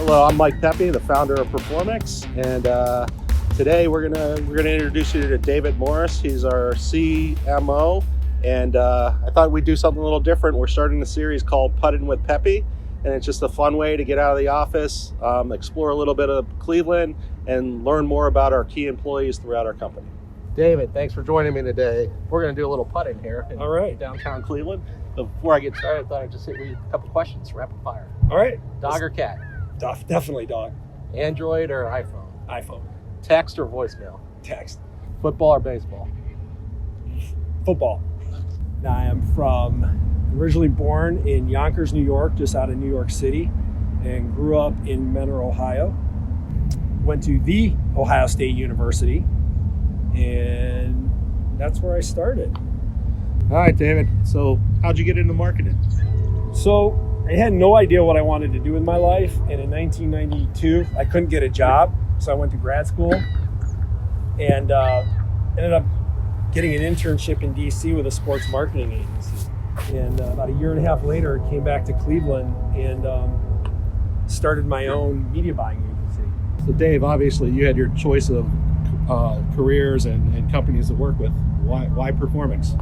Hello, I'm Mike Pepe, the founder of Performix, and today we're gonna introduce you to David Morris. He's our CMO, and I thought we'd do something a little different. We're starting a series called Puttin' with Pepe, and it's just a fun way to get out of the office, explore a little bit of Cleveland, and learn more about our key employees throughout our company. David, thanks for joining me today. We're going to do a little putting here in All right. downtown Cleveland. But before I get started, I thought I'd just hit you with a couple questions, rapid fire. All right. Dog or cat? Definitely dog. Android or iPhone? iPhone. Text or voicemail? Text. Football or baseball? Football. I am originally born in Yonkers, New York, just out of New York City, and grew up in Mentor, Ohio. Went to the Ohio State University, and that's where I started. All right, David. So how'd you get into marketing? So I had no idea what I wanted to do in my life, and in 1992, I couldn't get a job, so I went to grad school and ended up getting an internship in DC with a sports marketing agency. And about a year and a half later, I came back to Cleveland and started my own media buying agency. So Dave, obviously you had your choice of careers and companies to work with. Why Performix?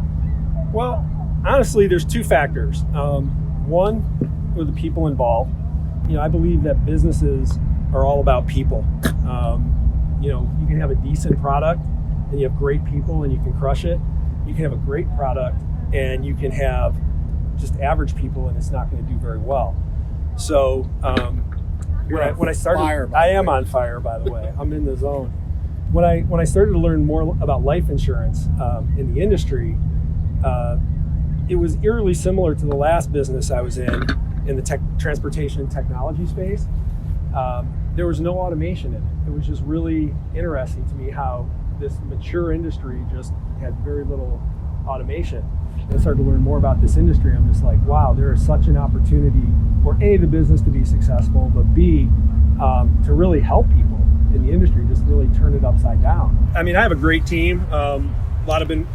Well, honestly, there's two factors. One, were the people involved. I believe that businesses are all about people. You can have a decent product and you have great people and you can crush it. You can have a great product and you can have just average people and it's not going to do very well. So when I started, I am on fire, by the way. I'm in the zone. When I started to learn more about life insurance in the industry, it was eerily similar to the last business I was in the transportation and technology space. There was no automation in it. It was just really interesting to me how this mature industry just had very little automation. And I started to learn more about this industry. I'm just like, wow, there is such an opportunity for A, the business to be successful, but B, to really help people in the industry, just really turn it upside down. I mean, I have a great team. A lot of them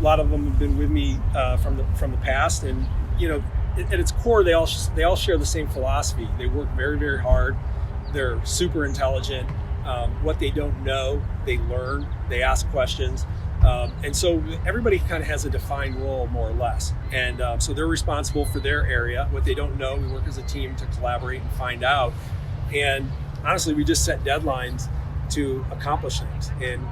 have been with me from the past, and at its core, they all share the same philosophy. They work very, very hard. They're super intelligent. What they don't know, they learn. They ask questions, and so everybody kind of has a defined role, more or less. And so they're responsible for their area. What they don't know, we work as a team to collaborate and find out. And honestly, we just set deadlines to accomplish things, and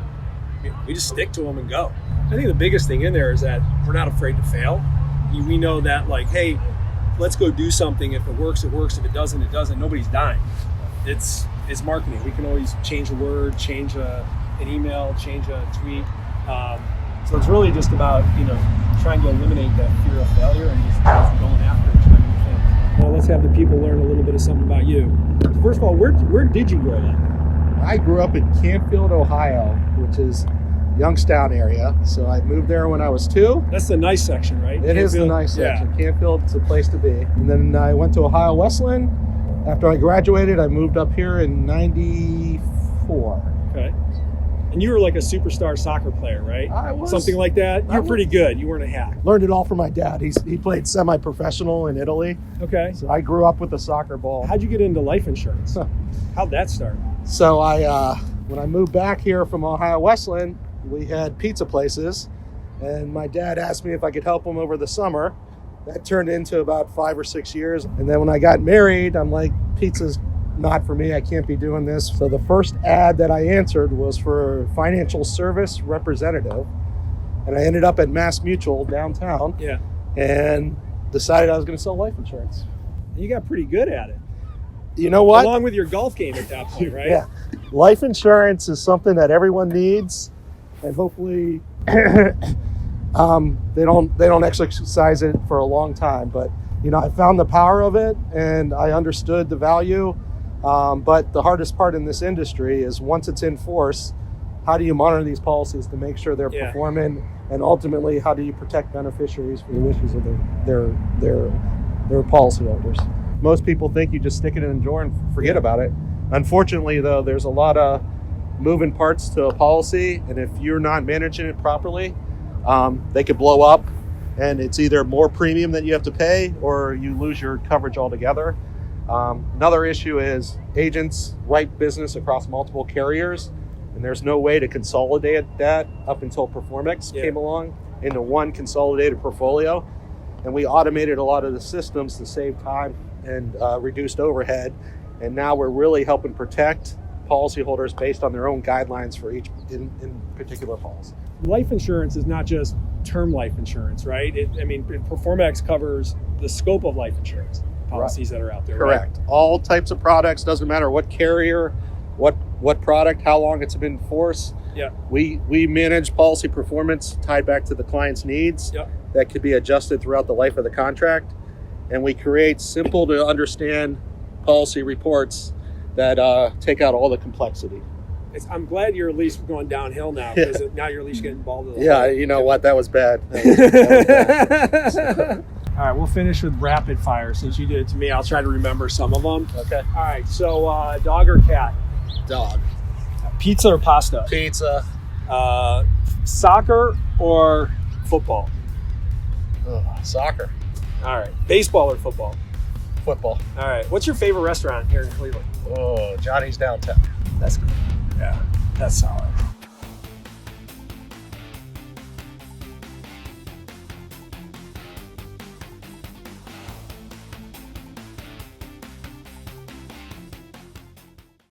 we just stick to them and go. I think the biggest thing in there is that we're not afraid to fail. We know that, like, hey, let's go do something. If it works, it works. If it doesn't, it doesn't. Nobody's dying. It's marketing. We can always change a word, change an email, change a tweet. So it's really just about trying to eliminate that fear of failure and just going after it, trying new things. Well, let's have the people learn a little bit of something about you. First of all, where did you grow up? I grew up in Canfield, Ohio, which is Youngstown area. So I moved there when I was 2. That's the nice section, right? It is the nice section. Yeah. Canfield's a place to be. And then I went to Ohio Wesleyan. After I graduated, I moved up here in 94. Okay. And you were like a superstar soccer player, right? I was. Something like that? You were pretty good. You weren't a hack. Learned it all from my dad. He played semi-professional in Italy. Okay. So I grew up with a soccer ball. How'd you get into life insurance? How'd that start? So when I moved back here from Ohio Wesleyan, we had pizza places, and my dad asked me if I could help him over the summer. That turned into about 5 or 6 years. And then when I got married, I'm like, pizza's not for me. I can't be doing this. So the first ad that I answered was for a financial service representative. And I ended up at Mass Mutual downtown. Yeah. And decided I was going to sell life insurance. And you got pretty good at it. You know what? Along with your golf game at that point, right? Yeah. Life insurance is something that everyone needs. And hopefully they don't exercise it for a long time, but I found the power of it and I understood the value. But the hardest part in this industry is once it's in force, how do you monitor these policies to make sure they're performing, and ultimately how do you protect beneficiaries from the wishes of their policyholders? Most people think you just stick it in a drawer and forget about it. Unfortunately, though, there's a lot of moving parts to a policy, and if you're not managing it properly, they could blow up, and it's either more premium that you have to pay or you lose your coverage altogether. Another issue is agents write business across multiple carriers, and there's no way to consolidate that up until Performix came along into one consolidated portfolio. And we automated a lot of the systems to save time and reduced overhead. And now we're really helping protect policyholders based on their own guidelines for each in particular policy. Life insurance is not just term life insurance, right? Performix covers the scope of life insurance policies that are out there. Correct. Right? All types of products, doesn't matter what carrier, what product, how long it's been in force. Yeah. We manage policy performance tied back to the client's needs. Yep. That could be adjusted throughout the life of the contract. And we create simple to understand policy reports that take out all the complexity. I'm glad you're at least going downhill now, because now you're at least getting involved in the you know what, that was bad. That was bad. All right, we'll finish with rapid fire. Since you did it to me, I'll try to remember some of them. Okay. All right, so dog or cat? Dog. Pizza or pasta? Pizza. Soccer or football? Soccer. All right. Baseball or football? Football. All right. What's your favorite restaurant here in Cleveland? Johnny's Downtown. That's good. Yeah, that's solid.